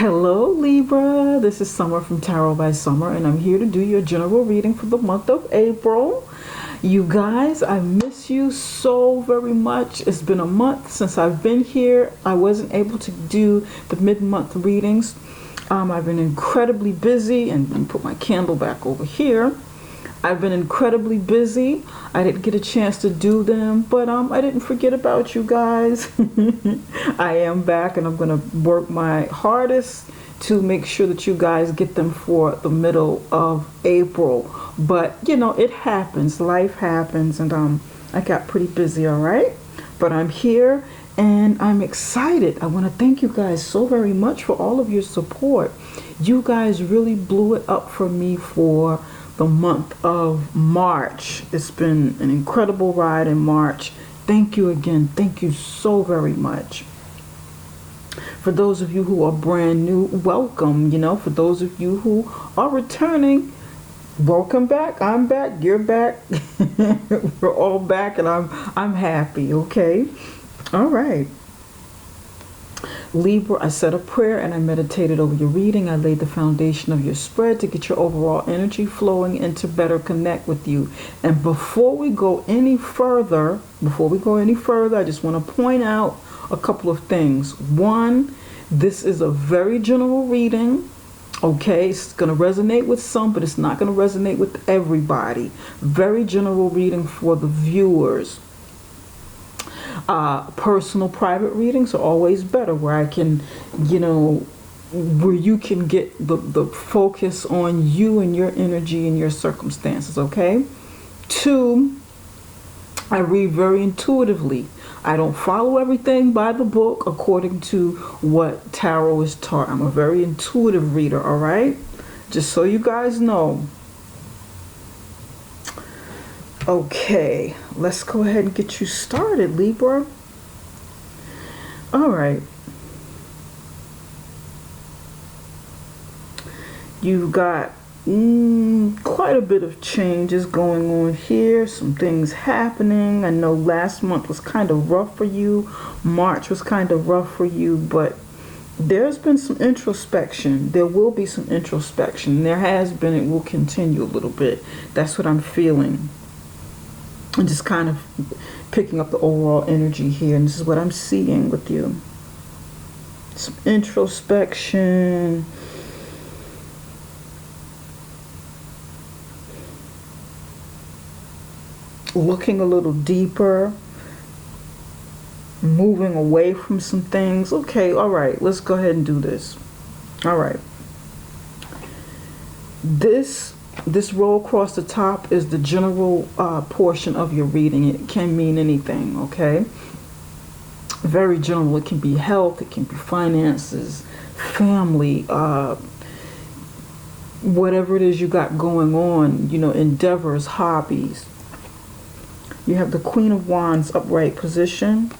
Hello Libra, this is Summer from Tarot by Summer, and I'm here to do your general reading for the month of April. You guys, I miss you so very much. It's been a month since I've been here. I wasn't able to do the mid-month readings. I've been incredibly busy, and let me put my candle back over here. I've been incredibly busy. I didn't get a chance to do them, but I didn't forget about you guys. I am back, and I'm going to work my hardest to make sure that you guys get them for the middle of April. But, you know, it happens. Life happens, and I got pretty busy, all right? But I'm here, and I'm excited. I want to thank you guys so very much for all of your support. You guys really blew it up for me for the month of March. It's been an incredible ride in March. Thank you again. Thank you so very much. For those of you who are brand new, welcome. You know, for those of you who are returning, welcome back. I'm back. You're back. We're all back, and I'm happy. Okay. All right. Libra, I said a prayer and I meditated over your reading. I laid the foundation of your spread to get your overall energy flowing and to better connect with you. And before we go any further, I just want to point out a couple of things. One, this is a very general reading. Okay, it's going to resonate with some, but it's not going to resonate with everybody. Very general reading for the viewers. Personal private readings are always better, where I can, you know, where you can get the focus on you and your energy and your circumstances. Okay. Two, I read very intuitively. I don't follow everything by the book according to what tarot is taught. I'm a very intuitive reader. All right, just so you guys know. Okay, let's go ahead and get you started, Libra. All right. You've got quite a bit of changes going on here. Some things happening. I know last month was kind of rough for you. March was kind of rough for you, but there's been some introspection. There will be some introspection. There has been. It will continue a little bit. That's what I'm feeling. And just kind of picking up the overall energy here. And this is what I'm seeing with you. Some introspection. Looking a little deeper. Moving away from some things. Okay, all right. Let's go ahead and do this. All right. This row across the top is the general portion of your reading. It can mean anything, okay? Very general. It can be health, it can be finances, family, whatever it is you got going on, you know, endeavors, hobbies. You have the Queen of Wands upright position.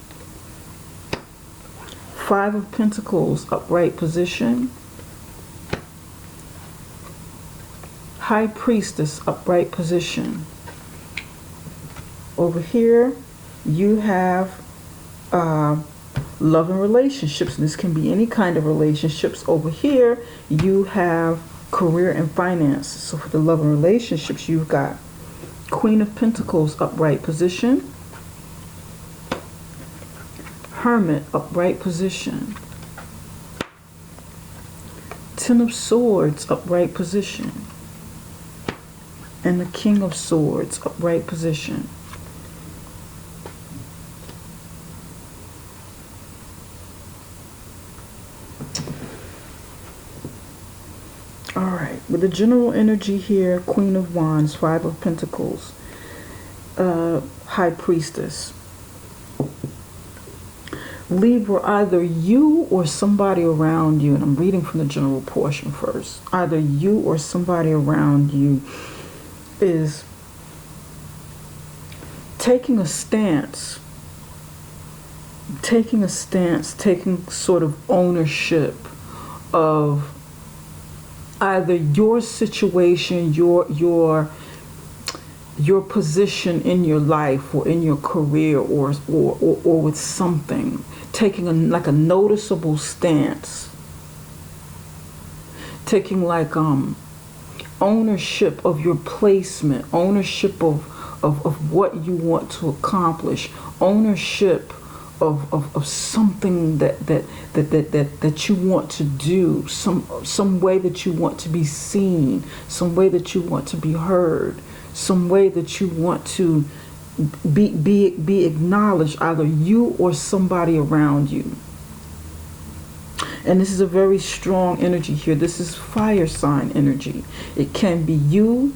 Five of Pentacles upright position. High Priestess upright position. Over here you have love and relationships, and this can be any kind of relationships. Over here you have career and finances. So for the love and relationships, you've got Queen of Pentacles upright position. Hermit upright position. Ten of Swords upright position. And the King of Swords upright position. All right, with the general energy here, Queen of Wands, Five of Pentacles, High Priestess. Libra, either you or somebody around you, and I'm reading from the general portion first, either you or somebody around you is taking sort of ownership of either your situation, your position in your life or in your career, or with something, taking like a noticeable stance taking like ownership of your placement, ownership of what you want to accomplish, ownership of something that you want to do, some way that you want to be seen, some way that you want to be heard, some way that you want to be acknowledged, either you or somebody around you. And this is a very strong energy here. This is fire sign energy. It can be you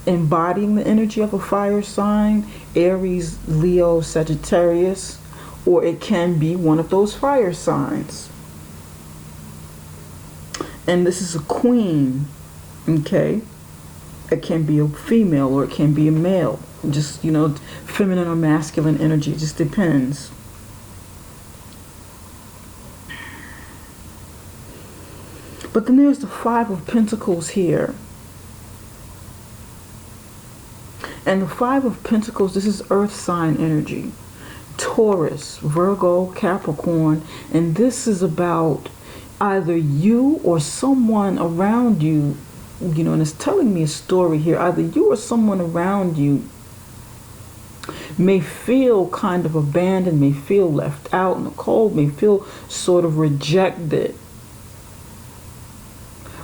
embodying the energy of a fire sign, Aries, Leo, Sagittarius, or it can be one of those fire signs. And this is a queen, okay? It can be a female or it can be a male. Just, you know, feminine or masculine energy. It just depends. But then there's the Five of Pentacles here. And the Five of Pentacles, this is earth sign energy. Taurus, Virgo, Capricorn. And this is about either you or someone around you, you know, and it's telling me a story here. Either you or someone around you may feel kind of abandoned, may feel left out in the cold, may feel sort of rejected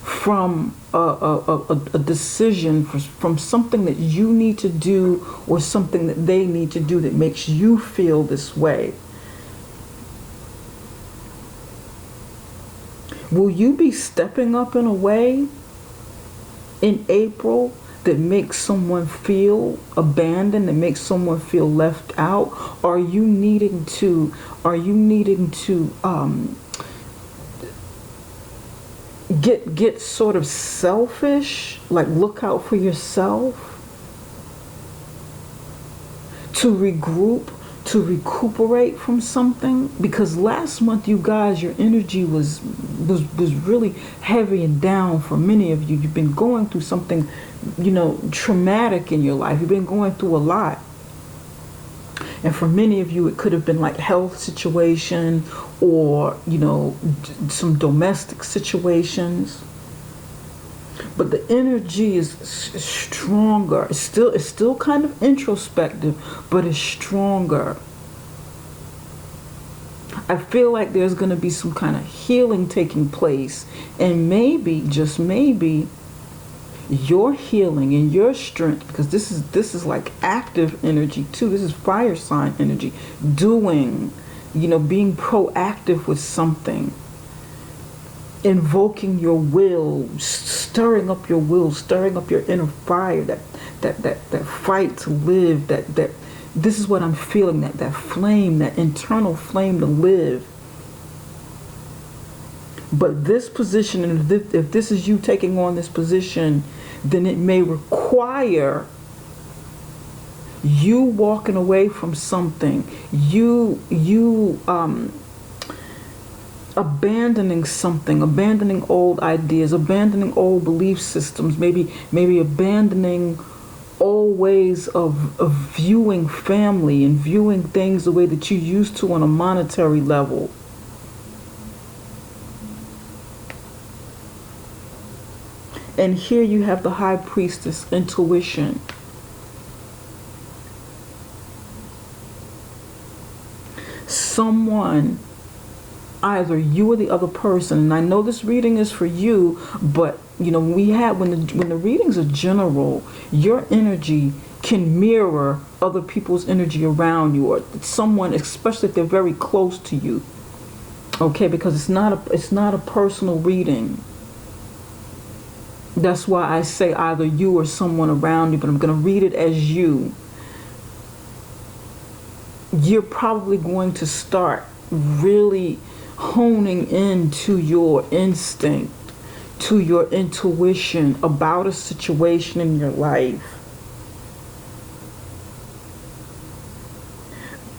from a decision, from something that you need to do or something that they need to do that makes you feel this way. Will you be stepping up in a way in April that makes someone feel abandoned, that makes someone feel left out? Are you needing to get sort of selfish, like look out for yourself, to regroup, to recuperate from something? Because last month, you guys, your energy was really heavy and down for many of you. You've been going through something, you know, traumatic in your life. You've been going through a lot. And for many of you, it could have been like health situation or, you know, some domestic situations. But the energy is stronger. It's still kind of introspective, but it's stronger. I feel like there's going to be some kind of healing taking place. And maybe, just maybe, your healing and your strength, because this is like active energy too. This is fire sign energy. Doing, you know, being proactive with something, invoking your will, stirring up your will, stirring up your inner fire, that fight to live, that this is what I'm feeling, that flame, that internal flame to live. But this position, and if this is you taking on this position, then it may require you walking away from something, you abandoning something, abandoning old ideas, abandoning old belief systems, maybe abandoning old ways of viewing family and viewing things the way that you used to on a monetary level. And here you have the High Priestess, intuition. Someone, either you or the other person, and I know this reading is for you, but you know, when the readings are general, your energy can mirror other people's energy around you, or someone, especially if they're very close to you. Okay, because it's not a personal reading. That's why I say either you or someone around you, but I'm going to read it as you. You're probably going to start really honing into your instinct, to your intuition about a situation in your life.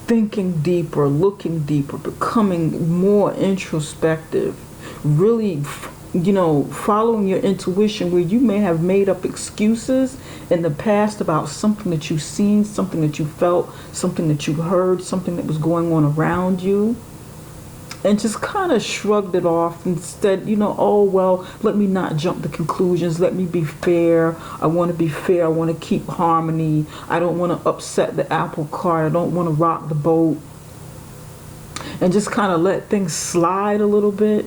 Thinking deeper, looking deeper, becoming more introspective, really, you know, following your intuition, where you may have made up excuses in the past about something that you've seen, something that you felt, something that you heard, something that was going on around you. and just kind of shrugged it off. Instead, oh well, let me not jump to conclusions, let me be fair. I want to be fair, I want to keep harmony, I don't want to upset the apple cart, I don't want to rock the boat, and just kind of let things slide a little bit.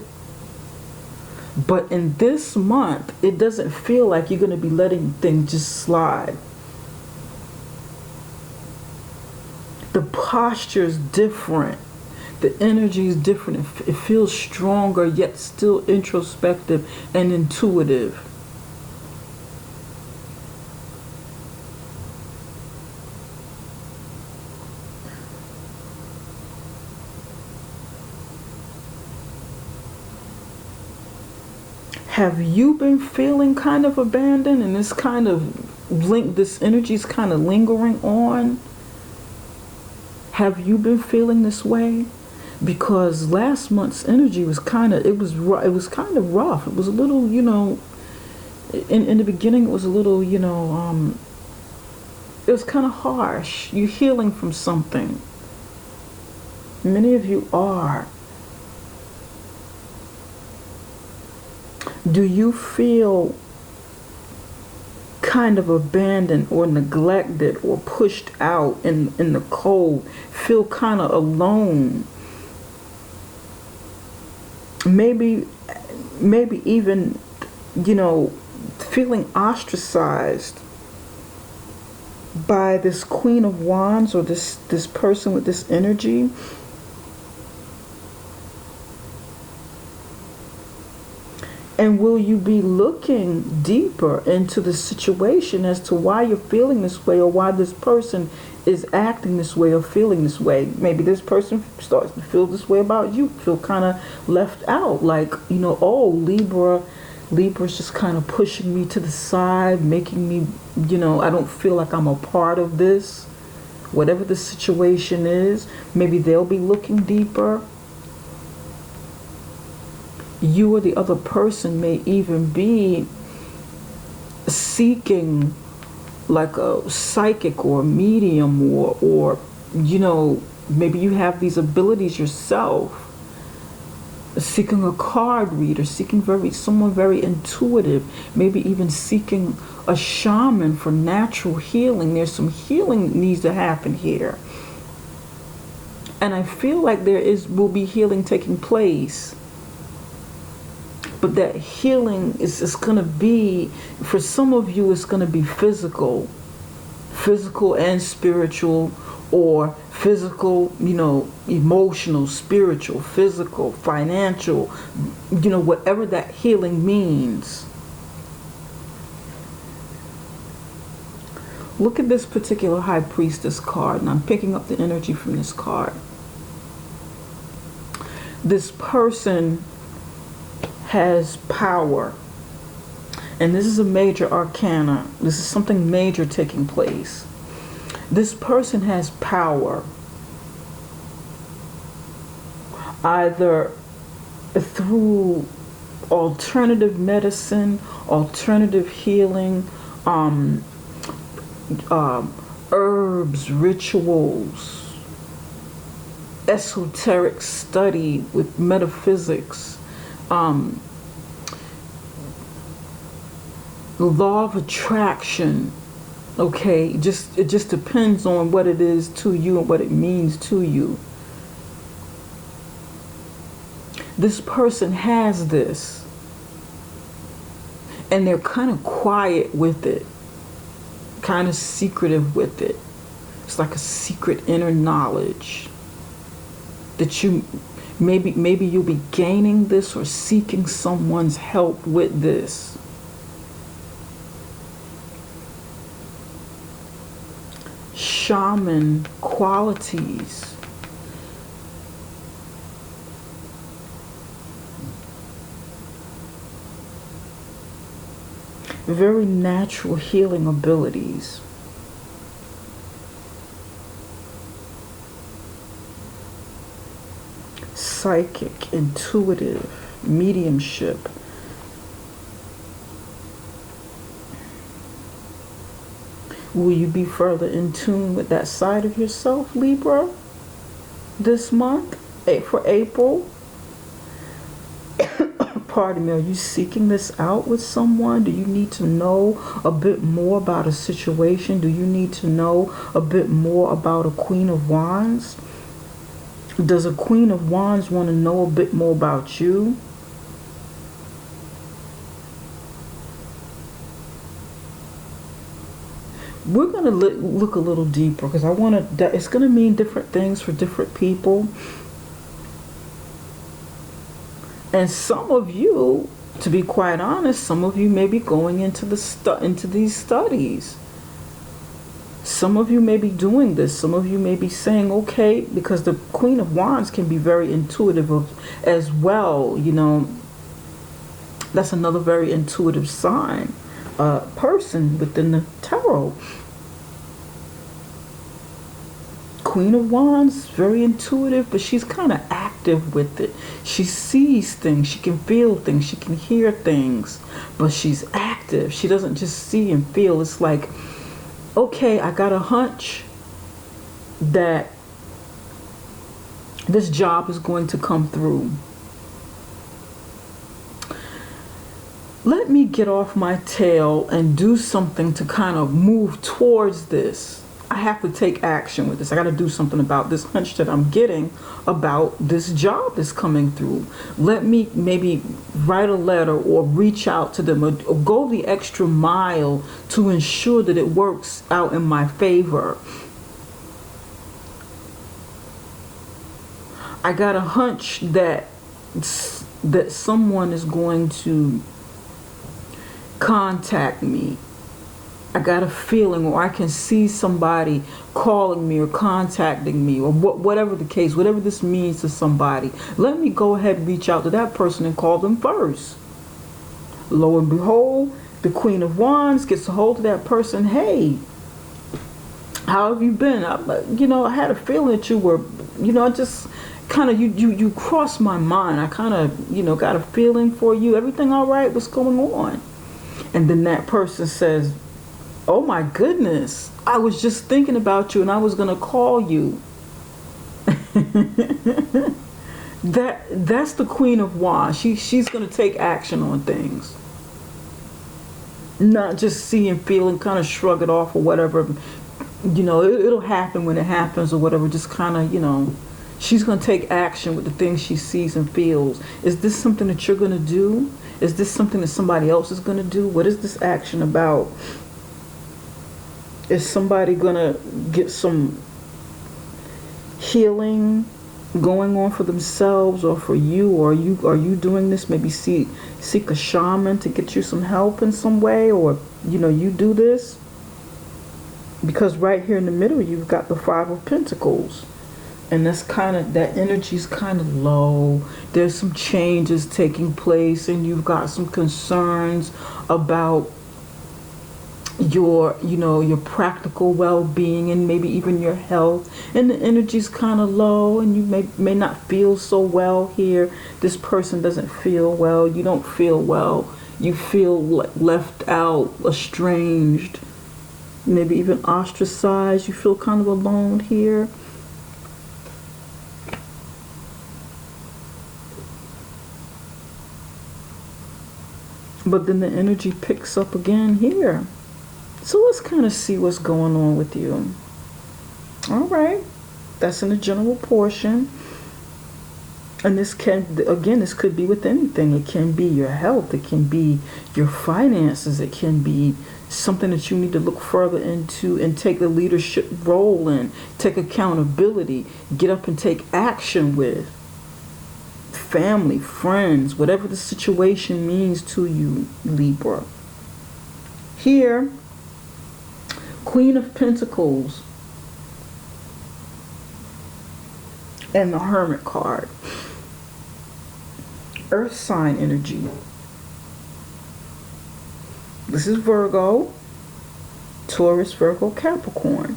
But in this month, it doesn't feel like you're going to be letting things just slide. The posture is different. The energy is different. It feels stronger, yet still introspective and intuitive. Have you been feeling kind of abandoned, and this kind of this energy is kind of lingering on? Have you been feeling this way? Because last month's energy was kind of, it was kind of rough. It was a little, in the beginning it was a little, it was kind of harsh. You're healing from something. Many of you are. Do you feel kind of abandoned or neglected or pushed out in the cold? Feel kind of alone? Maybe even, feeling ostracized by this Queen of Wands or this person with this energy. And will you be looking deeper into the situation as to why you're feeling this way, or why this person is acting this way or feeling this way? Maybe this person starts to feel this way about you, feel kind of left out, like, oh, Libra's just kind of pushing me to the side, making me, I don't feel like I'm a part of this. Whatever the situation is, maybe they'll be looking deeper. You or the other person may even be seeking like a psychic or a medium, or maybe you have these abilities yourself, seeking a card reader, seeking someone very intuitive, maybe even seeking a shaman for natural healing. There's some healing that needs to happen here. And I feel like will be healing taking place. But that healing is going to be, for some of you, it's going to be physical and spiritual, or physical, emotional, spiritual, physical, financial, whatever that healing means. Look at this particular High Priestess card, and I'm picking up the energy from this card. This person has power, and this is a major arcana. This is something major taking place. This person has power either through alternative medicine, alternative healing, herbs, rituals, esoteric study with metaphysics, the law of attraction. Okay, it just depends on what it is to you and what it means to you. This person has this, and they're kind of quiet with it, kind of secretive with it. It's like a secret inner knowledge that you maybe you'll be gaining this or seeking someone's help with this. Shaman qualities. Very natural healing abilities. Psychic, intuitive, mediumship. Will you be further in tune with that side of yourself, Libra, this month, for April? pardon me, are you seeking this out with someone? Do you need to know a bit more about a situation? Do you need to know a bit more about a Queen of Wands? Does a Queen of Wands want to know a bit more about you? We're going to look a little deeper, because I want to, it's going to mean different things for different people. And some of you, to be quite honest, some of you may be going into these studies. Some of you may be doing this. Some of you may be saying, okay, because the Queen of Wands can be very intuitive as well. You know, that's another very intuitive sign, person within the tarot. Queen of Wands, very intuitive, but she's kind of active with it. She sees things, she can feel things, she can hear things, but she's active. She doesn't just see and feel. It's like, okay, I got a hunch that this job is going to come through. Let me get off my tail and do something to kind of move towards this. I have to take action with this. I got to do something about this hunch that I'm getting about this job that's coming through. Let me maybe write a letter or reach out to them, or go the extra mile to ensure that it works out in my favor. I got a hunch that someone is going to contact me. I got a feeling, or I can see somebody calling me or contacting me, or whatever the case, whatever this means to somebody. Let me go ahead and reach out to that person and call them first. Lo and behold, the Queen of Wands gets a hold of that person. Hey, how have you been? I had a feeling that you were, I just kind of, you crossed my mind. I kind of, got a feeling for you. Everything all right? What's going on? And then that person says, oh my goodness, I was just thinking about you and I was going to call you. That's the Queen of Wands. She's going to take action on things. Not just see and feel and kind of shrug it off or whatever. It'll happen when it happens or whatever. Just kind of, she's going to take action with the things she sees and feels. Is this something that you're going to do? Is this something that somebody else is going to do? What is this action about? Is somebody gonna get some healing going on for themselves or for you? Or are you doing this? Maybe seek a shaman to get you some help in some way, or you do this because right here in the middle you've got the Five of Pentacles, and that's kind of, that energy's kind of low. There's some changes taking place, and you've got some concerns about your practical well-being and maybe even your health, and the energy's kind of low, and you may not feel so well here. This person doesn't feel well. You don't feel well. You feel left out, estranged, maybe even ostracized. You feel kind of alone here. But then the energy picks up again here. So let's kind of see what's going on with you. All right. That's in the general portion. And this this could be with anything. It can be your health. It can be your finances. It can be something that you need to look further into and take the leadership role in. Take accountability. Get up and take action with. Family, friends, whatever the situation means to you, Libra. Here, Queen of Pentacles and the Hermit card. Earth sign energy. This is Virgo, Taurus, Virgo, Capricorn.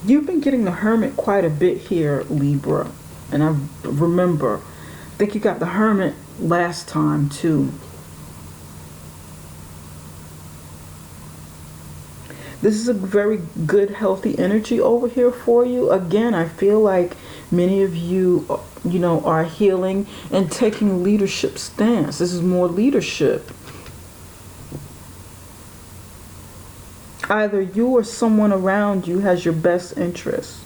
You've been getting the Hermit quite a bit here, Libra. And I think you got the Hermit last time too. This is a very good, healthy energy over here for you. Again, I feel like many of you, are healing and taking leadership stance. This is more leadership. Either you or someone around you has your best interest.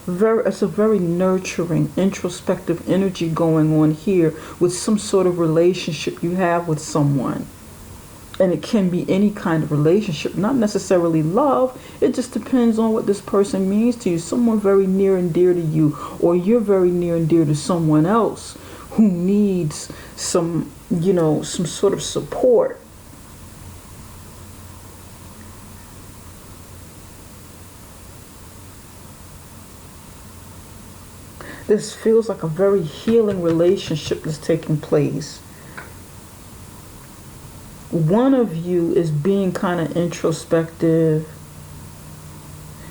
It's a very nurturing, introspective energy going on here with some sort of relationship you have with someone. And it can be any kind of relationship, not necessarily love. It just depends on what this person means to you. Someone very near and dear to you, or you're very near and dear to someone else who needs some sort of support. This feels like a very healing relationship that's taking place. One of you is being kind of introspective,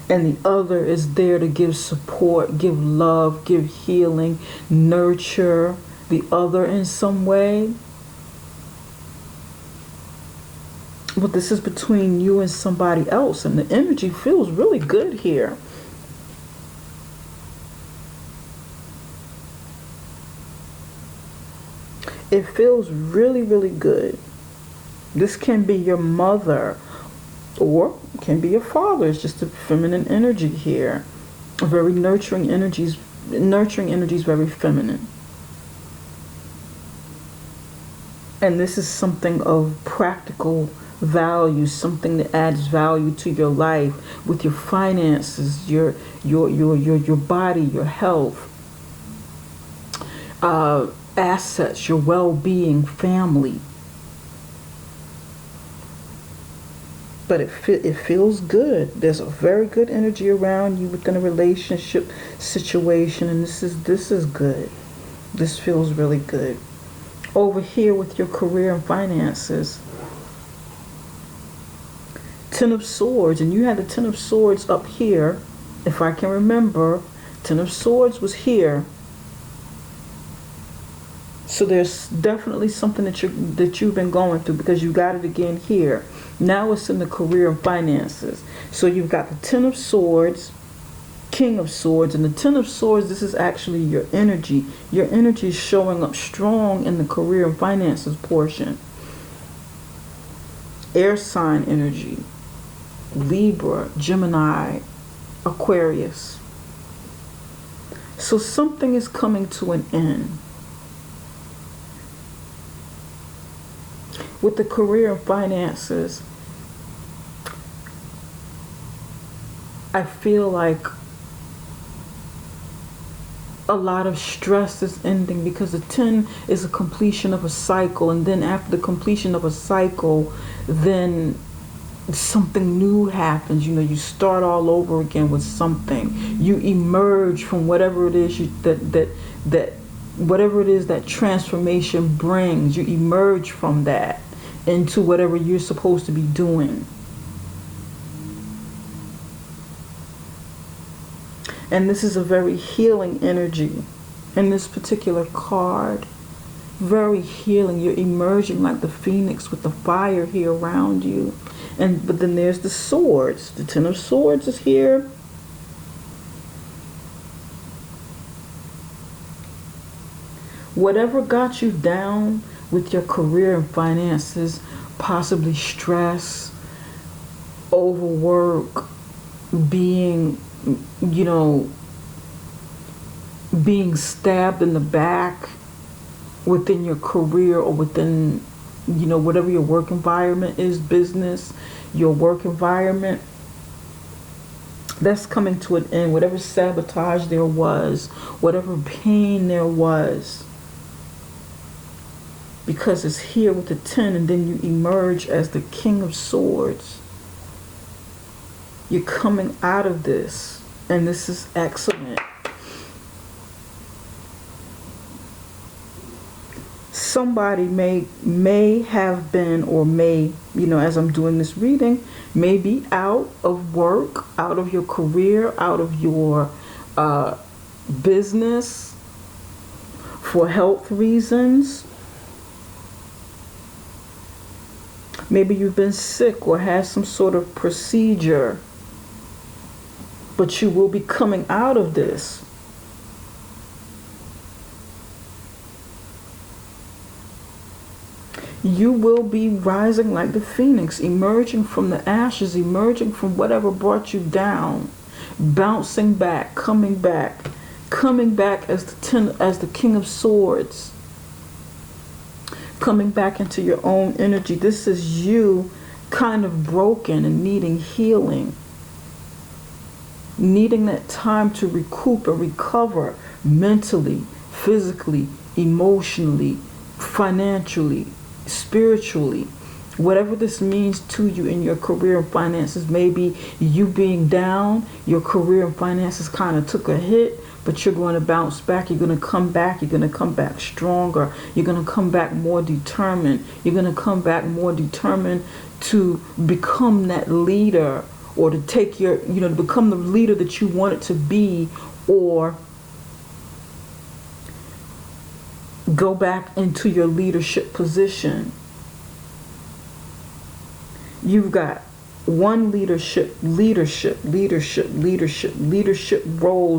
and the other is there to give support, give love, give healing, nurture the other in some way. But this is between you and somebody else, and the energy feels really good here. It feels really, really good. This can be your mother, or it can be your father. It's just a feminine energy here. Very nurturing energies. Nurturing energies, very feminine. And this is something of practical value, something that adds value to your life with your finances, your body, your health, assets, your well-being, family. But it feels good. There's a very good energy around you within a relationship situation, and this is good. This feels really good. Over here with your career and finances, Ten of Swords, and you had the Ten of Swords up here. If I can remember, Ten of Swords was here. So there's definitely something that you've been going through, because you got it again here. Now it's in the career and finances. So you've got the Ten of Swords, King of Swords, and the Ten of Swords, this is actually your energy. Your energy is showing up strong in the career and finances portion. Air sign energy. Libra, Gemini, Aquarius. So something is coming to an end. With the career and finances, I feel like a lot of stress is ending, because the 10 is a completion of a cycle, and then after the completion of a cycle, then something new happens. You start all over again with something. You emerge from whatever it is whatever it is that transformation brings. You emerge from that into whatever you're supposed to be doing. And this is a very healing energy in this particular card. Very healing. You're emerging like the phoenix with the fire here around you. But then there's the swords. The Ten of Swords is here. Whatever got you down with your career and finances, possibly stress, overwork, being stabbed in the back within your career, or within, whatever your work environment is, business, your work environment, that's coming to an end. Whatever sabotage there was, whatever pain there was, because it's here with the 10, and then you emerge as the King of Swords. You're coming out of this, and this is excellent. Somebody may have been, or may, as I'm doing this reading, may be out of work, out of your career, out of your business for health reasons. Maybe you've been sick or had some sort of procedure, but you will be coming out of this. You will be rising like the phoenix, emerging from the ashes, emerging from whatever brought you down, bouncing back, coming back as the King of Swords, coming back into your own energy. This is you kind of broken and needing healing, needing that time to recoup and recover mentally, physically, emotionally, financially, spiritually, whatever this means to you in your career and finances. Maybe you being down, your career and finances kind of took a hit, but you're going to bounce back. You're going to come back. You're going to come back stronger. You're going to come back more determined. You're going to come back more determined to become that leader, or to take your, to become the leader that you want it to be, or go back into your leadership position. You've got one leadership roles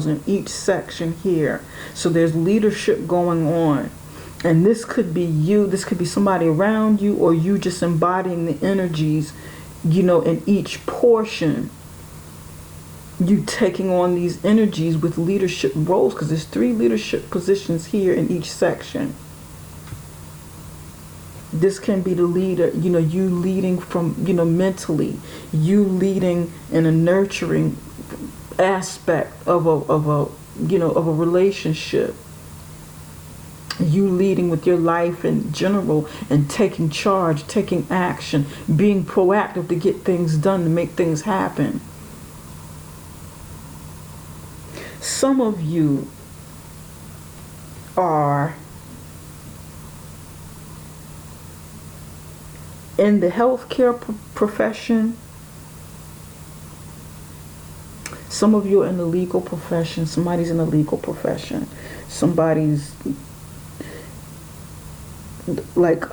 in each section here. So there's leadership going on. And this could be you, this could be somebody around you, or you just embodying the energies, in each portion. You taking on these energies with leadership roles, because there's 3 leadership positions here in each section. This can be the leader, you leading from, mentally, you leading in a nurturing aspect of a relationship. You leading with your life in general and taking charge, taking action, being proactive to get things done, to make things happen. Some of you are in the healthcare profession. Some of you are in the legal profession. Somebody's in the legal profession. Somebody's like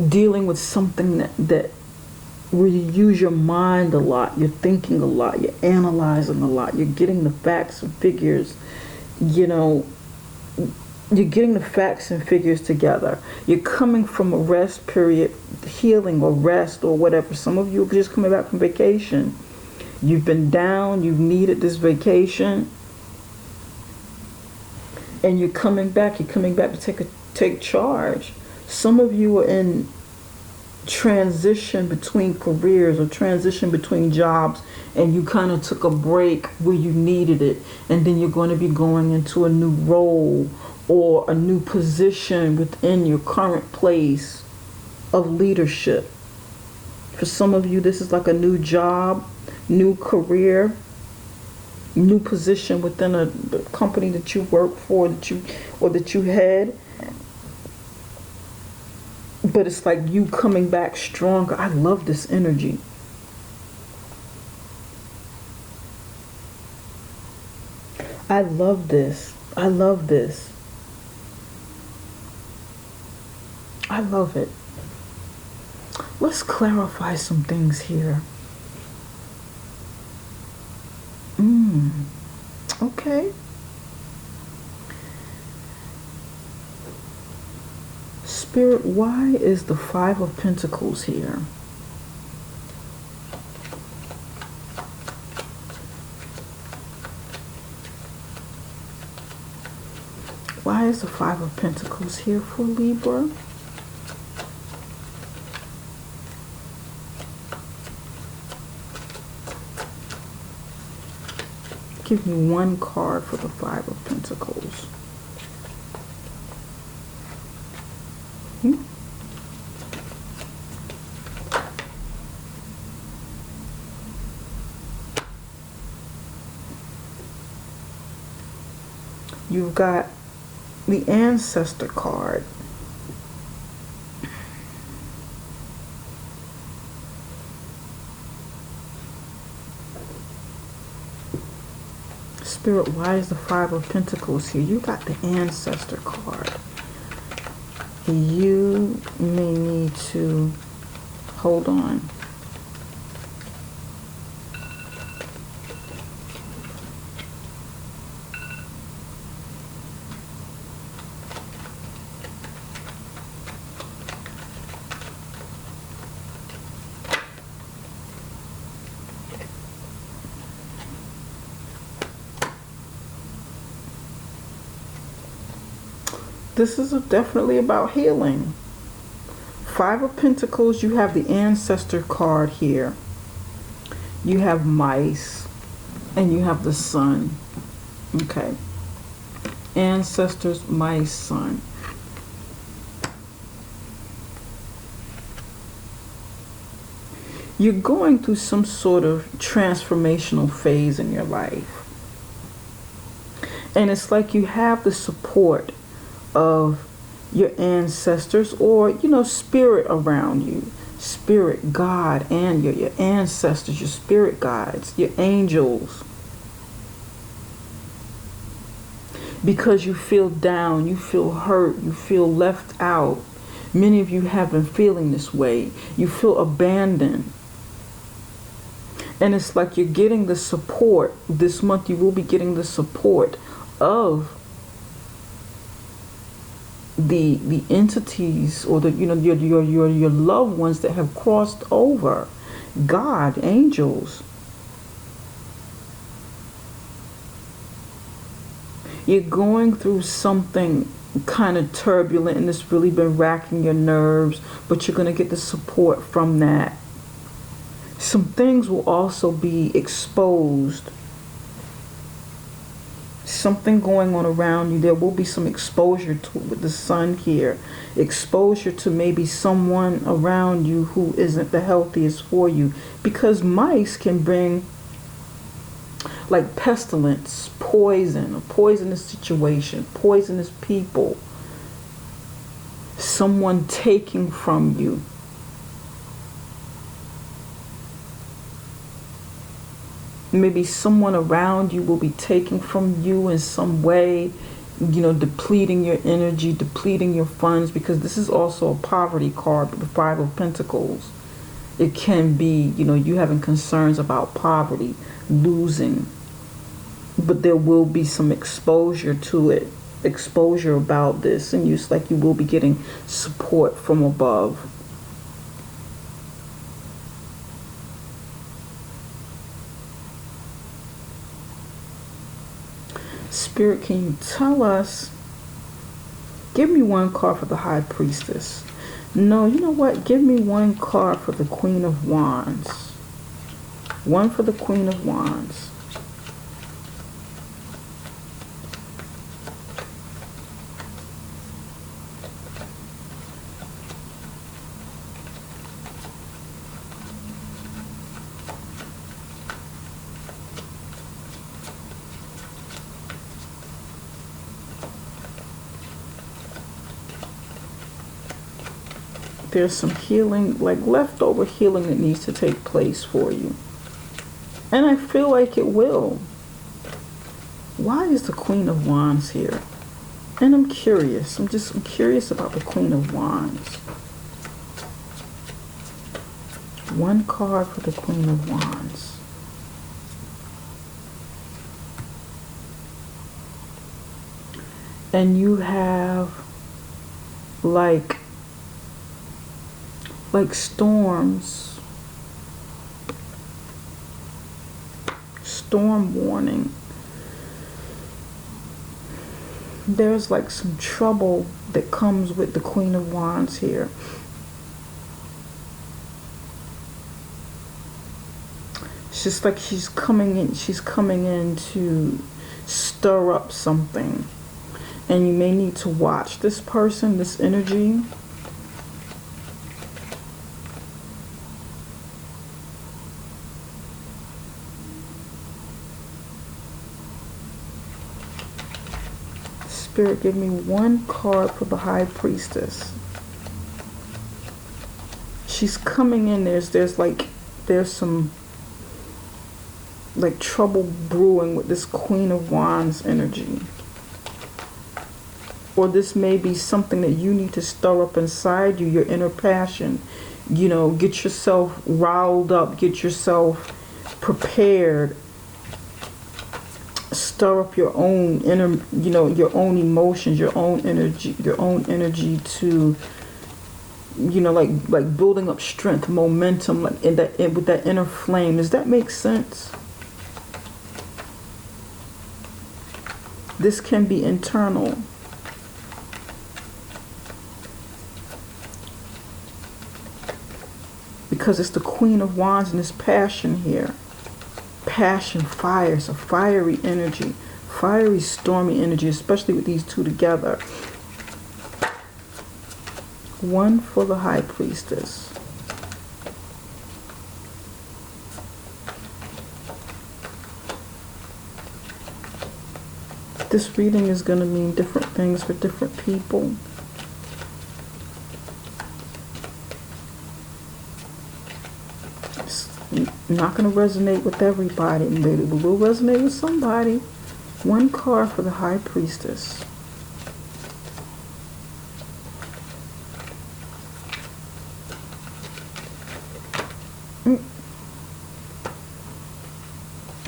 dealing with something that where you use your mind a lot, you're thinking a lot, you're analyzing a lot, you're getting the facts and figures, you're getting the facts and figures together. You're coming from a rest period, healing or rest or whatever. Some of you are just coming back from vacation. You've been down, you've needed this vacation, and you're coming back to take charge. Some of you are in transition between careers or transition between jobs, and you kind of took a break where you needed it, and then you're going to be going into a new role or a new position within your current place of leadership. For some of you, this is like a new job, new career, new position within a company that you work for, that you head. But it's like you coming back stronger. I love this energy. I love this. I love this. I love it. Let's clarify some things here. Okay. Spirit, why is the 5 of Pentacles here? Why is the 5 of Pentacles here for Libra? Give me one card for the 5 of Pentacles. You've got the Ancestor card. Spirit, why is the 5 of Pentacles here? You got the Ancestor card. You may need to Hold on. This is definitely about healing. Five of Pentacles, you have the Ancestor card here. You have mice, and you have the Sun. Okay. Ancestors, mice, Sun. You're going through some sort of transformational phase in your life. And it's like you have the support of your ancestors, or spirit around you, spirit, God, and your ancestors, your spirit guides, your angels, because you feel down, you feel hurt, you feel left out. Many of you have been feeling this way. You feel abandoned, and it's like you're getting the support this month. You will be getting the support of the entities, or your loved ones that have crossed over. God, angels. You're going through something kind of turbulent, and it's really been racking your nerves, but you're going to get the support from that. Some things will also be exposed. Something going on around you. There will be some exposure to it with the Sun here. Exposure to maybe someone around you who isn't the healthiest for you. Because mice can bring like pestilence, poison, a poisonous situation, poisonous people. Someone taking from you. Maybe someone around you will be taking from you in some way, depleting your energy, depleting your funds, because this is also a poverty card, the Five of Pentacles. It can be, you having concerns about poverty, losing, but there will be some exposure to it, exposure about this, and it's like you will be getting support from above. Spirit, can you tell us, give me one card for the High Priestess. No, you know what? Give me one card for the Queen of Wands. One for the Queen of Wands. There's some healing, like leftover healing, that needs to take place for you. And I feel like it will. Why is the Queen of Wands here? And I'm curious. I'm curious about the Queen of Wands. One card for the Queen of Wands. And you have like storms, storm warning. There's like some trouble that comes with the Queen of Wands here. It's just like she's coming in to stir up something, and you may need to watch this person, this energy. Spirit, give me one card for the High Priestess. She's coming in. There's some like trouble brewing with this Queen of Wands energy. Or this may be something that you need to stir up inside you, your inner passion, get yourself riled up, get yourself prepared, stir up your own inner, your own emotions, your own energy to, like building up strength, momentum, like with that inner flame. Does that make sense? This can be internal. Because it's the Queen of Wands and this passion here. Passion, fire. It's a fiery energy. Fiery, stormy energy, especially with these two together. One for the High Priestess. This reading is going to mean different things for different people. It's not going to resonate with everybody, but it will resonate with somebody. One card for the High Priestess.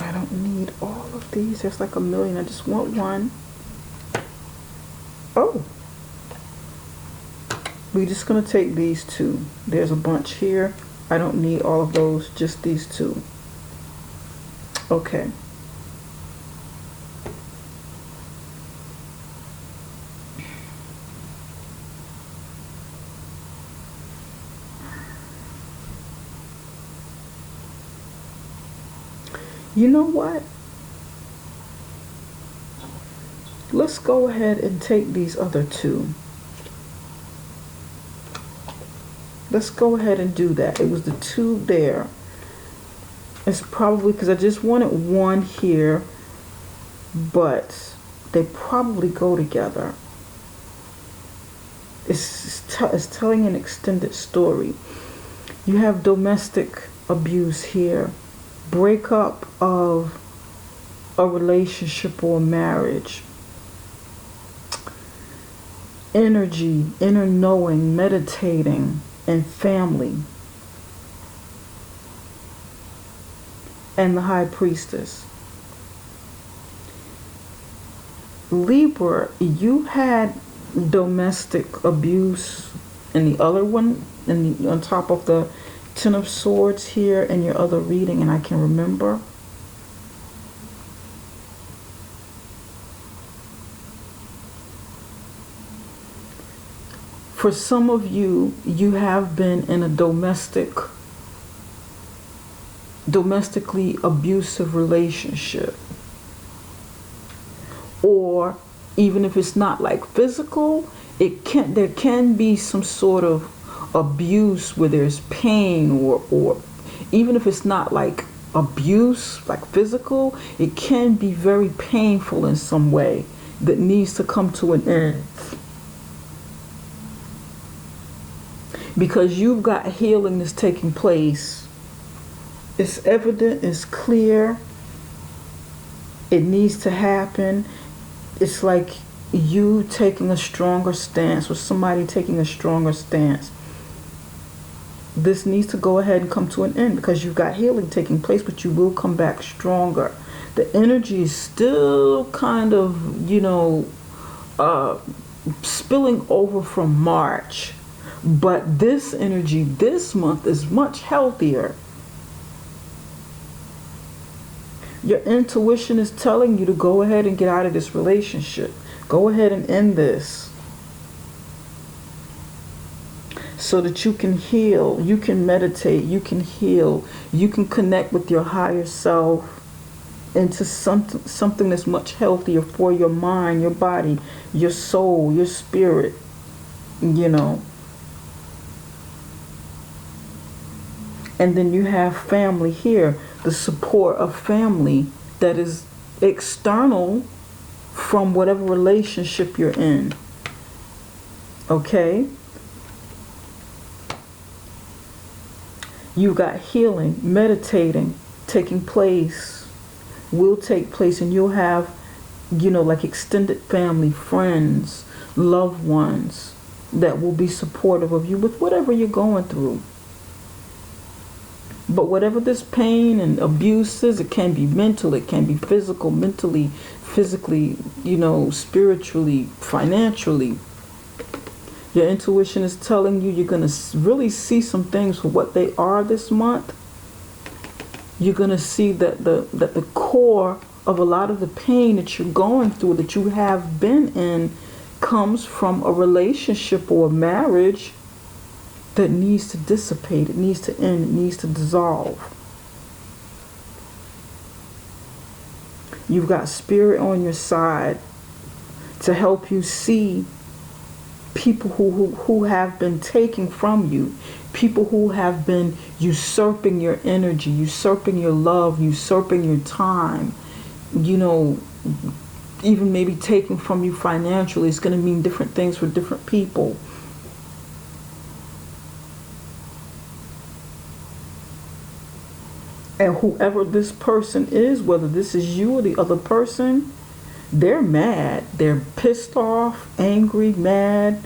I don't need all of these. There's like a million. I just want one. Oh. We're just going to take these two. There's a bunch here. I don't need all of those. Just these two. Okay. You know what? Let's go ahead and take these other two. Let's go ahead and do that. It was the two there. It's probably because I just wanted one here, but they probably go together. It's telling an extended story. You have domestic abuse here. Breakup of a relationship or marriage. Energy, inner knowing, meditating, and family. And the High Priestess. Libra, you had domestic abuse in the other one, on top of the Ten of Swords here in your other reading, and I can remember. For some of you, you have been in a domestically abusive relationship. Or even if it's not like physical, there can be some sort of abuse where there's pain, or even if it's not like abuse, like physical, it can be very painful in some way that needs to come to an end. Because you've got healing that's taking place. It's evident, it's clear, it needs to happen. It's like you taking a stronger stance, or somebody taking a stronger stance. This needs to go ahead and come to an end because you've got healing taking place, but you will come back stronger. The energy is still kind of, spilling over from March. But this energy this month is much healthier. Your intuition is telling you to go ahead and get out of this relationship. Go ahead and end this. So that you can heal, you can meditate, you can heal, you can connect with your higher self into something that's much healthier for your mind, your body, your soul, your spirit, And then you have family here, the support of family that is external from whatever relationship you're in. Okay? You got healing, meditating, taking place, will take place, and you'll have, like extended family, friends, loved ones that will be supportive of you with whatever you're going through. But whatever this pain and abuse is, it can be mental, it can be physical, mentally, physically, spiritually, financially. Your intuition is telling you you're going to really see some things for what they are this month. You're going to see that the core of a lot of the pain that you're going through, that you have been in, comes from a relationship or a marriage that needs to dissipate, it needs to end, it needs to dissolve. You've got spirit on your side to help you see people who have been taking from you, people who have been usurping your energy, usurping your love, usurping your time, even maybe taking from you financially. It's going to mean different things for different people. And whoever this person is, whether this is you or the other person, they're mad. They're pissed off, angry, mad,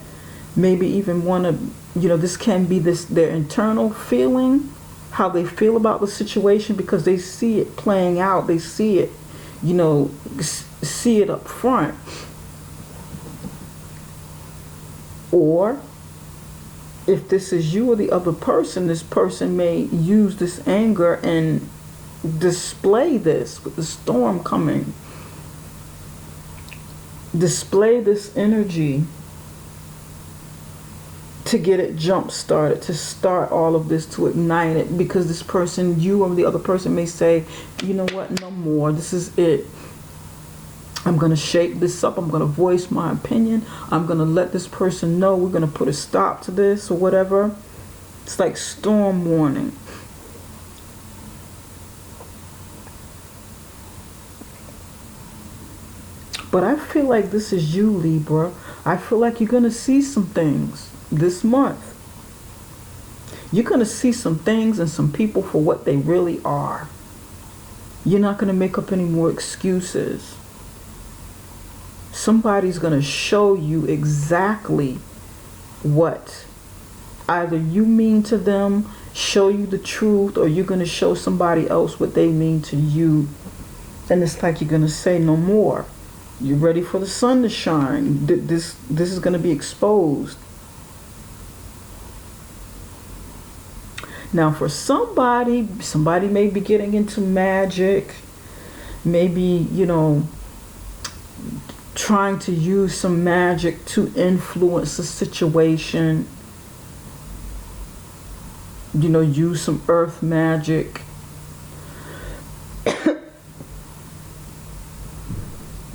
maybe even want to, this can be their internal feeling, how they feel about the situation, because they see it playing out. They see it, see it up front. Or if this is you or the other person, this person may use this anger and display this with the storm coming. Display this energy to get it jump started, to start all of this, to ignite it, because this person, you or the other person, may say, you know what, no more, this is it. I'm going to shake this up. I'm going to voice my opinion. I'm going to let this person know we're going to put a stop to this or whatever. It's like storm warning. But I feel like this is you, Libra. I feel like you're going to see some things this month. You're going to see some things and some people for what they really are. You're not going to make up any more excuses. Somebody's going to show you exactly what either you mean to them, show you the truth, or you're going to show somebody else what they mean to you. And it's like you're going to say no more. You're ready for the sun to shine. This is going to be exposed. Now for somebody may be getting into magic, maybe, trying to use some magic to influence the situation. Use some earth magic.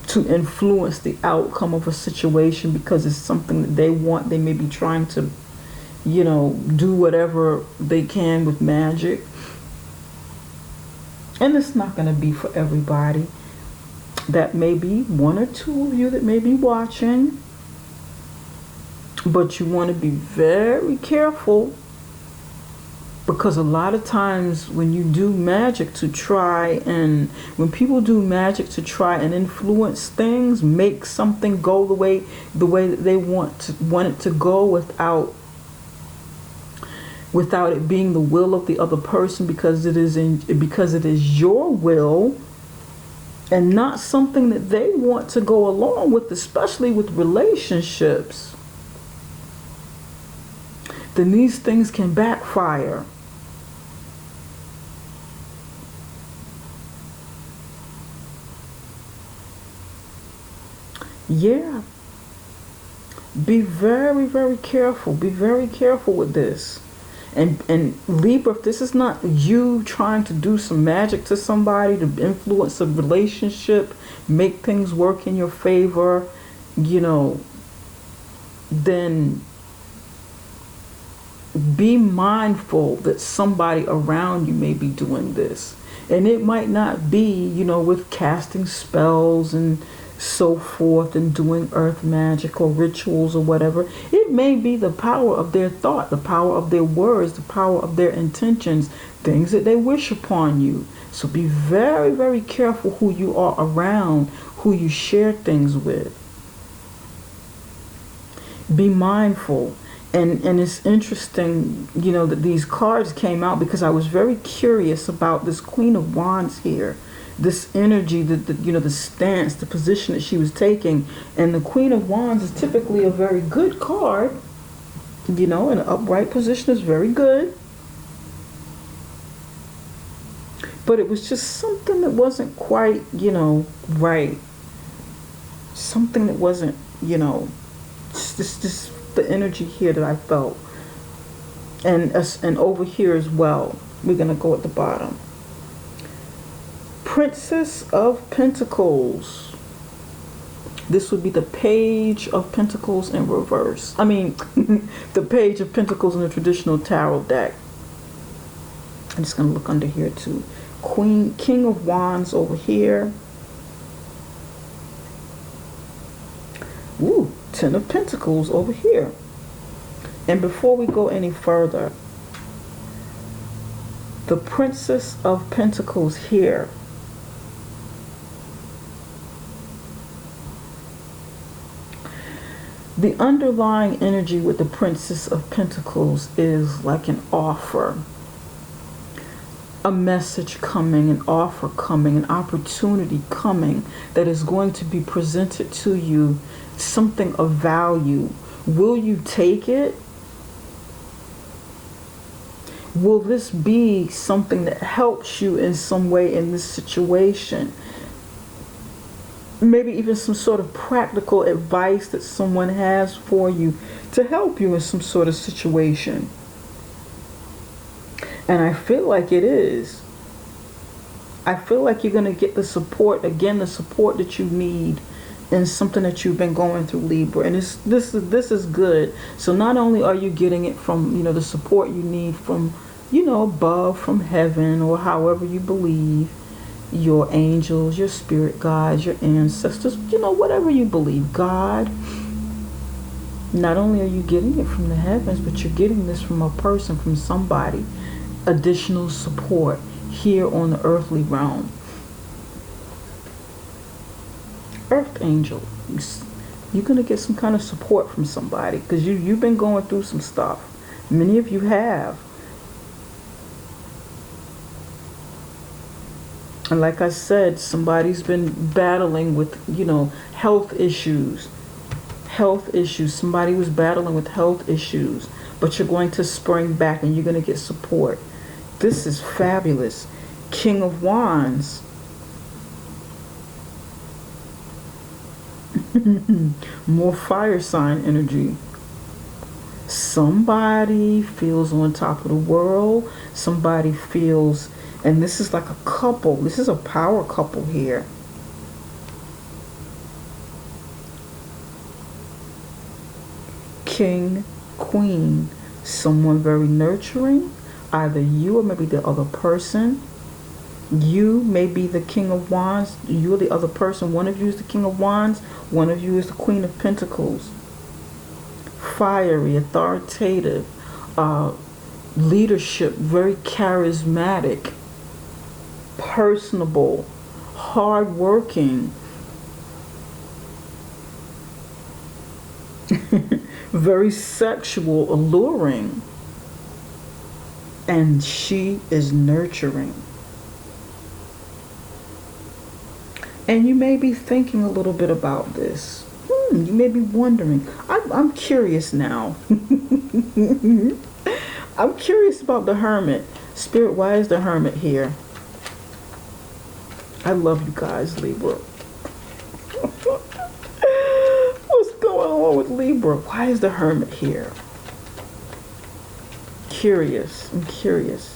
To influence the outcome of a situation because it's something that they want. They may be trying to, do whatever they can with magic. And it's not going to be for everybody. That may be one or two of you that may be watching. But you want to be very careful, because a lot of times when you do magic to try and, when people do magic to try and influence things, make something go the way that they want it to go without it being the will of the other person, because it is your will and not something that they want to go along with, especially with relationships, then these things can backfire. Yeah. Be very, very careful. Be very careful with this. And Libra, if this is not you trying to do some magic to somebody to influence a relationship, make things work in your favor, then be mindful that somebody around you may be doing this. And it might not be, with casting spells and so forth and doing earth magic or rituals or whatever. It may be the power of their thought, the power of their words, the power of their intentions, things that they wish upon you. So be very, very careful who you are around, who you share things with. Be mindful. And it's interesting, you know, that these cards came out because I was very curious about this Queen of Wands here, this energy, the you know, the stance, the position that she was taking. And the Queen of Wands is typically a very good card, you know, an upright position is very good. But it was just something that wasn't quite, you know, right. Something that wasn't, you know, just the energy here that I felt. And over here as well. We're going to go at the bottom. Princess of Pentacles. This would be the Page of Pentacles in reverse. I mean, the Page of Pentacles in the traditional tarot deck. I'm just going to look under here too. King of Wands over here. Ooh, Ten of Pentacles over here. And before we go any further, the Princess of Pentacles here. The underlying energy with the Princess of Pentacles is like an offer. A message coming, an offer coming, an opportunity coming that is going to be presented to you, something of value. Will you take it? Will this be something that helps you in some way in this situation? Maybe even some sort of practical advice that someone has for you to help you in some sort of situation. And I feel like it is. I feel like you're going to get the support, again, the support that you need in something that you've been going through, Libra. And this is good. So not only are you getting it from, you know, the support you need from, you know, above, from heaven, or however you believe, your angels, your spirit guides, your ancestors, you know, whatever you believe, God. Not only are you getting it from the heavens, but you're getting this from a person, from somebody. Additional support here on the earthly realm. Earth angel, you're going to get some kind of support from somebody because you've been going through some stuff. Many of you have. And like I said, somebody's been battling with, you know, health issues. Health issues. Somebody was battling with health issues. But you're going to spring back and you're going to get support. This is fabulous. King of Wands. More fire sign energy. Somebody feels on top of the world. Somebody feels, and this is like a couple. This is a power couple here. King, Queen. Someone very nurturing. Either you or maybe the other person. You may be the King of Wands. You're the other person. One of you is the King of Wands. One of you is the Queen of Pentacles. Fiery, authoritative, leadership, very charismatic, personable, hardworking, very sexual, alluring. And she is nurturing. And you may be thinking a little bit about this. You may be wondering. I'm curious now. I'm curious about the Hermit. Spirit, why is the Hermit here? I love you guys, Libra. What's going on with Libra? Why is the Hermit here? Curious. I'm curious.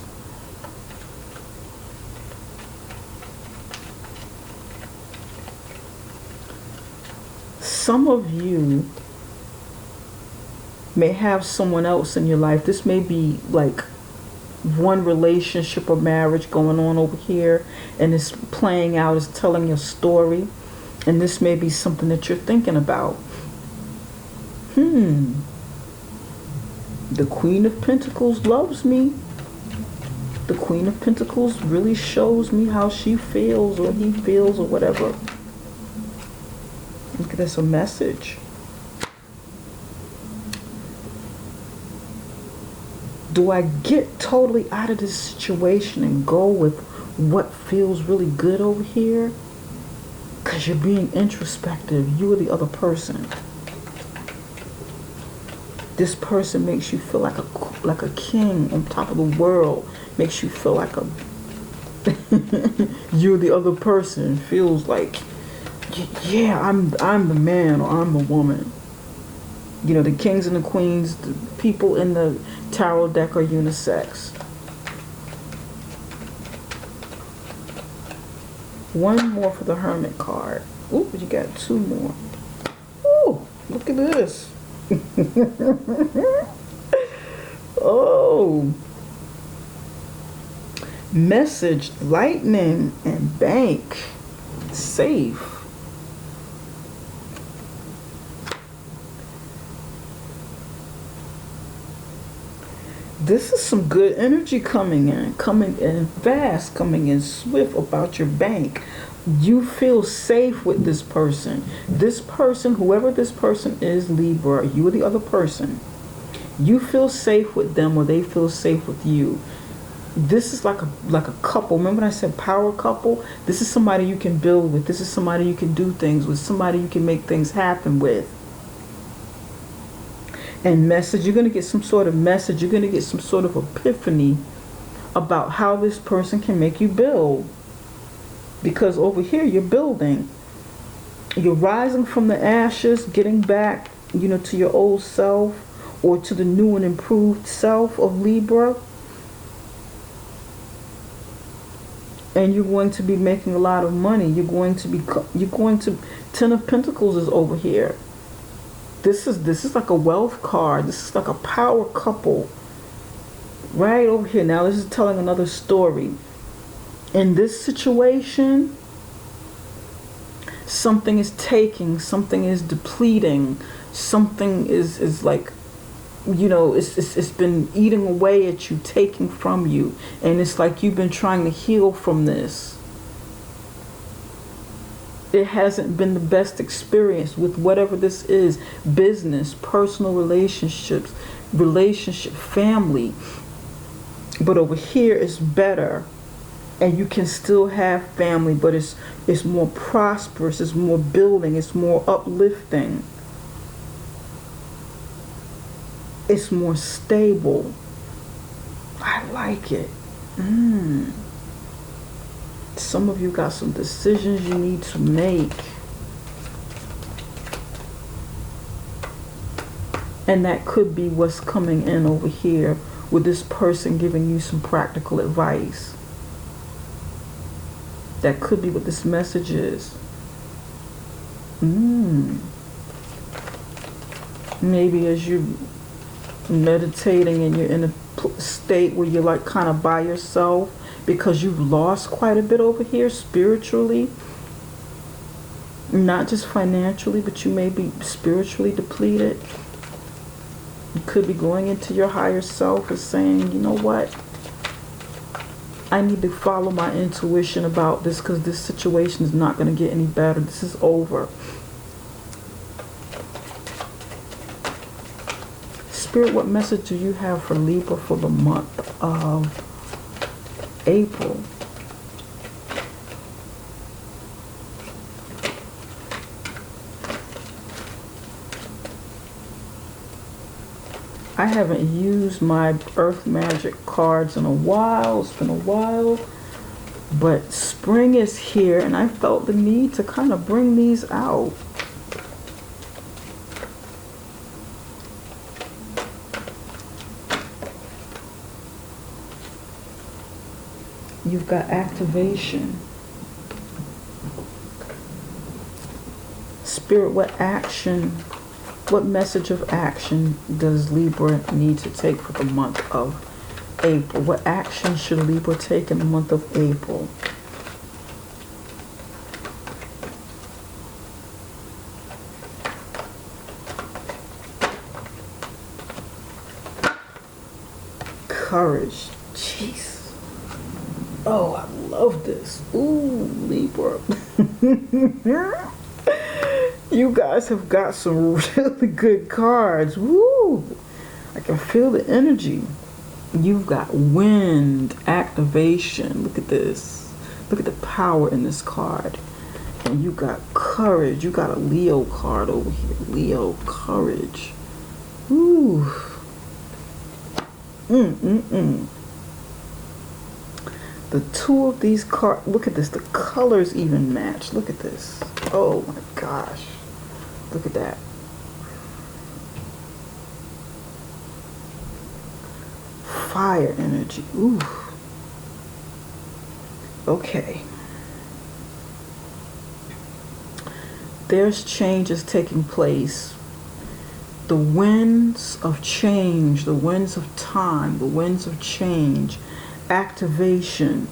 Some of you may have someone else in your life. This may be like one relationship or marriage going on over here, and it's playing out, it's telling your story, and this may be something that you're thinking about. The Queen of Pentacles loves me. The Queen of Pentacles really shows me how she feels or he feels or whatever. Look, there's a message. Do I get totally out of this situation and go with what feels really good over here? Because you're being introspective. You are the other person. This person makes you feel like a king on top of the world. Makes you feel like a you're the other person. Feels like, yeah, I'm the man or I'm the woman. You know, the kings and the queens, the people in the tarot deck are unisex. One more for the Hermit card. Ooh, you got two more. Ooh, look at this. Oh. Message, lightning, and bank. Safe. This is some good energy coming in fast, coming in swift about your bank. You feel safe with this person. This person, whoever this person is, Libra, you or the other person, you feel safe with them or they feel safe with you. This is like a couple. Remember when I said power couple? This is somebody you can build with. This is somebody you can do things with. Somebody you can make things happen with. And message, you're going to get some sort of message. You're going to get some sort of epiphany about how this person can make you build. Because over here you're building. You're rising from the ashes, getting back, to your old self or to the new and improved self of Libra. And you're going to be making a lot of money. You're going to, Ten of Pentacles is over here. This is like a wealth card. This is like a power couple. Right over here. Now this is telling another story. In this situation, something is taking, something is depleting, something is like, it's been eating away at you, taking from you. And it's like you've been trying to heal from this. It hasn't been the best experience with whatever this is. Business, personal relationships, family. But over here it's better. And you can still have family, but it's more prosperous, it's more building, it's more uplifting. It's more stable. I like it. Some of you got some decisions you need to make. And that could be what's coming in over here with this person giving you some practical advice. That could be what this message is. Maybe as you're meditating and you're in a state where you're like kind of by yourself because you've lost quite a bit over here spiritually. Not just financially, but you may be spiritually depleted. You could be going into your higher self and saying, you know what? I need to follow my intuition about this because this situation is not going to get any better. This is over. Spirit, what message do you have for Libra for the month of April? I haven't used my Earth Magic cards in a while. It's been a while. But spring is here and I felt the need to kind of bring these out. You've got activation. Spirit, what message of action does Libra need to take for the month of April? What action should Libra take in the month of April? Courage. Jeez. Oh, I love this. Ooh, Libra. You guys have got some really good cards. Woo! I can feel the energy. You've got wind activation. Look at this. Look at the power in this card. And you got courage. You got a Leo card over here. Leo, courage. Ooh. The two of these cards, look at this. The colors even match. Look at this. Oh my gosh. Look at that. Fire energy. Ooh. Okay. There's changes taking place. The winds of change, the winds of time, the winds of change, activation,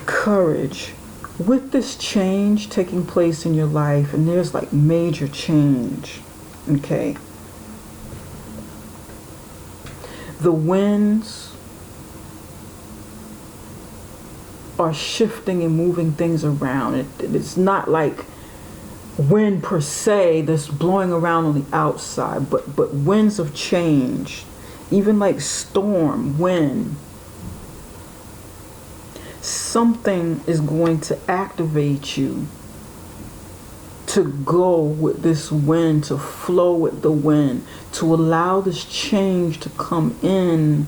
courage. With this change taking place in your life, and there's like major change, okay? The winds are shifting and moving things around. It's not like wind per se that's blowing around on the outside, but winds of change, even like storm, wind. Something is going to activate you to go with this wind, to flow with the wind, to allow this change to come in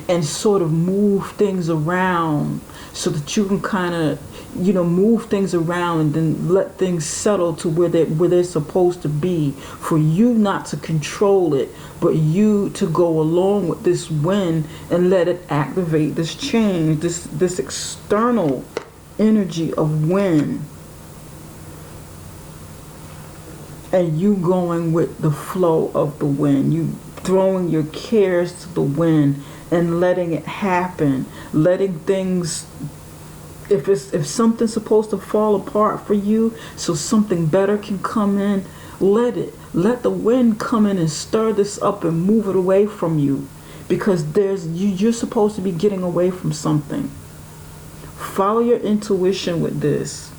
and sort of move things around so that you can kind of, you know, move things around and then let things settle to where they're supposed to be, for you not to control it, but you to go along with this wind and let it activate this change, this external energy of wind, and you going with the flow of the wind, you throwing your cares to the wind and letting it happen, letting things, if something's supposed to fall apart for you so something better can come in, let the wind come in and stir this up and move it away from you, because you're supposed to be getting away from something. Follow your intuition with this.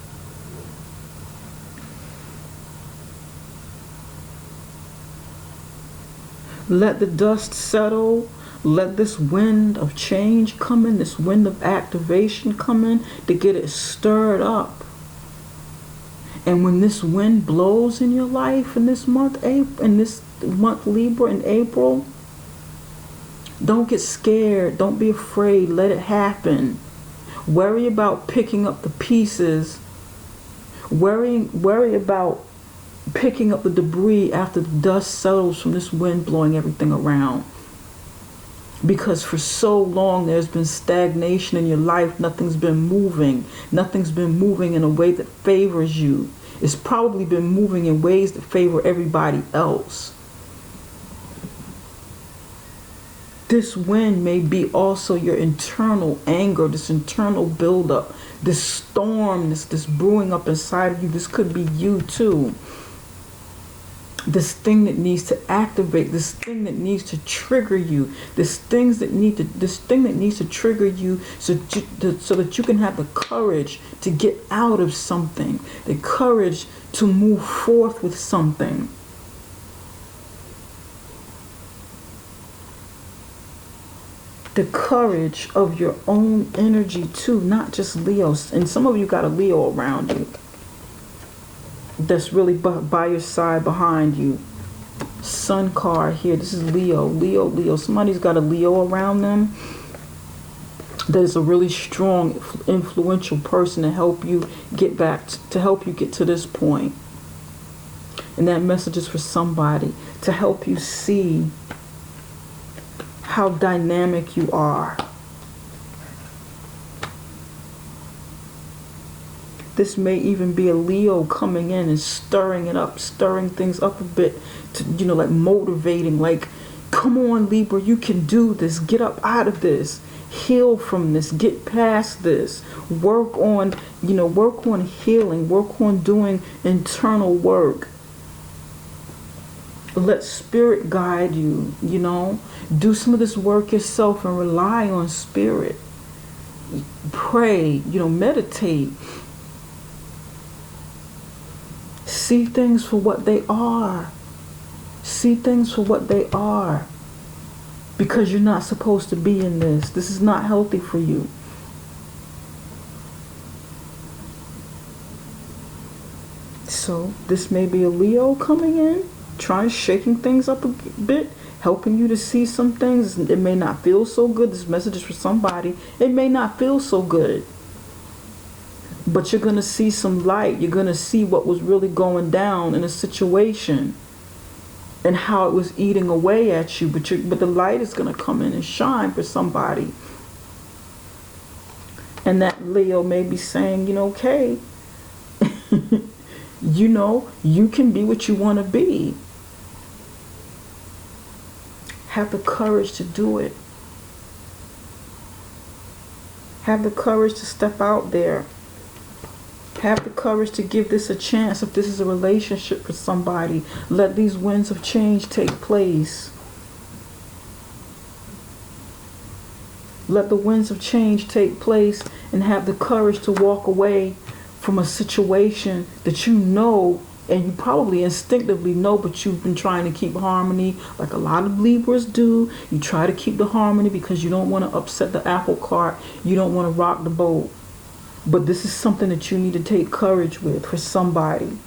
Let the dust settle. Let this wind of change come in, this wind of activation come in to get it stirred up. And when this wind blows in your life in this month, Libra, in April, don't get scared. Don't be afraid. Let it happen. Worry about picking up the pieces. Worry about picking up the debris after the dust settles from this wind blowing everything around. Because for so long there's been stagnation in your life. Nothing's been moving. Nothing's been moving in a way that favors you. It's probably been moving in ways that favor everybody else. This wind may be also your internal anger, this internal buildup, this storm, this brewing up inside of you. This could be you too. This thing that needs to activate, this thing that needs to trigger you, this thing that needs to trigger you so that you can have the courage to get out of something, the courage to move forth with something. The courage of your own energy too, not just Leo's. And some of you got a Leo around you that's really by your side, behind you. Sun card here. This is Leo. Somebody's got a Leo around them. There's a really strong, influential person to help you get to this point. And that message is for somebody to help you see how dynamic you are. This may even be a Leo coming in and stirring things up a bit, to, like motivating, like, come on, Libra, you can do this. Get up out of this. Heal from this. Get past this. Work on healing. Work on doing internal work. Let spirit guide you, Do some of this work yourself and rely on spirit. Pray, meditate. See things for what they are. See things for what they are. because you're not supposed to be in this. This is not healthy for you. So this may be a Leo coming in, trying, shaking things up a bit, helping you to see some things. It may not feel so good. This message is for somebody. It may not feel so good, but you're going to see some light. You're going to see what was really going down in a situation and how it was eating away at you. But the light is going to come in and shine for somebody. And that Leo may be saying, you know, okay, you know, you can be what you want to be. Have the courage to do it. Have the courage to step out there. Have the courage to give this a chance. If this is a relationship for somebody, let these winds of change take place. Let the winds of change take place and have the courage to walk away from a situation that you know, and you probably instinctively know, but you've been trying to keep harmony like a lot of Libras do. You try to keep the harmony because you don't want to upset the apple cart. You don't want to rock the boat. But this is something that you need to take courage with for somebody.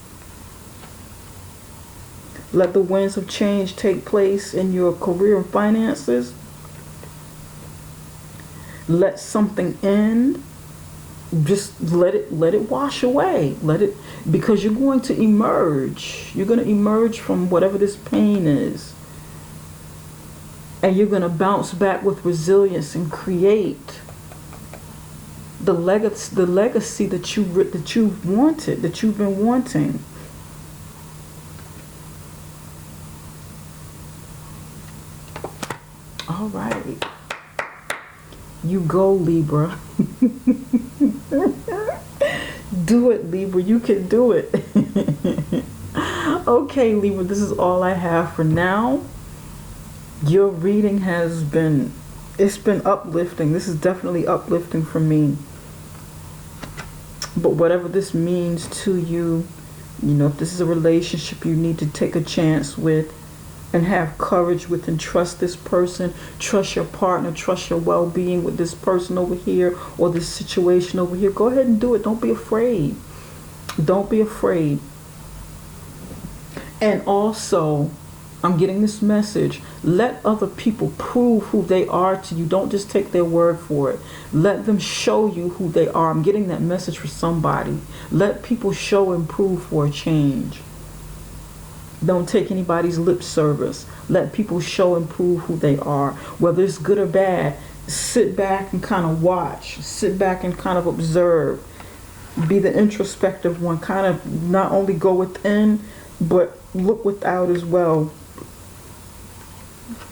Let the winds of change take place in your career and finances. Let something end. Just let it wash away. Let it, because you're going to emerge. You're going to emerge from whatever this pain is. And you're going to bounce back with resilience and create the legacy that you've wanted, that you've been wanting. All right. You go, Libra. Do it, Libra. You can do it. Okay, Libra, this is all I have for now. Your reading has been, it's been uplifting. This is definitely uplifting for me. But whatever this means to you, you know, if this is a relationship you need to take a chance with and have courage with and trust this person, trust your partner, trust your well-being with this person over here or this situation over here, go ahead and do it. Don't be afraid. Don't be afraid. And also, I'm getting this message. Let other people prove who they are to you. Don't just take their word for it. Let them show you who they are. I'm getting that message for somebody. Let people show and prove for a change. Don't take anybody's lip service. Let people show and prove who they are. Whether it's good or bad, sit back and kind of watch. Sit back and kind of observe. Be the introspective one. Kind of not only go within, but look without as well.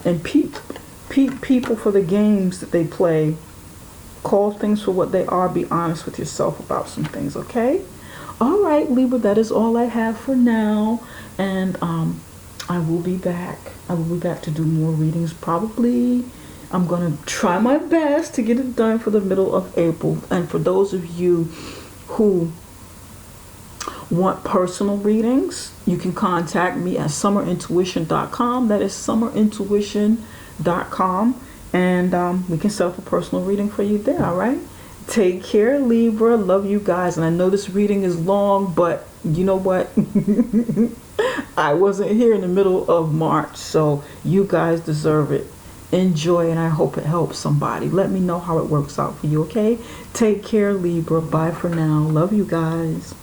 And peep people for the games that they play. Call things for what they are. Be honest with yourself about some things, okay? All right, Libra, that is all I have for now. And I will be back. I will be back to do more readings probably. I'm going to try my best to get it done for the middle of April. And for those of you who want personal readings, you can contact me at summerintuition.com. That is summerintuition.com. And we can set up a personal reading for you there, all right? Take care, Libra. Love you guys. And I know this reading is long, but you know what? I wasn't here in the middle of March, so you guys deserve it. Enjoy, and I hope it helps somebody. Let me know how it works out for you, okay? Take care, Libra. Bye for now. Love you guys.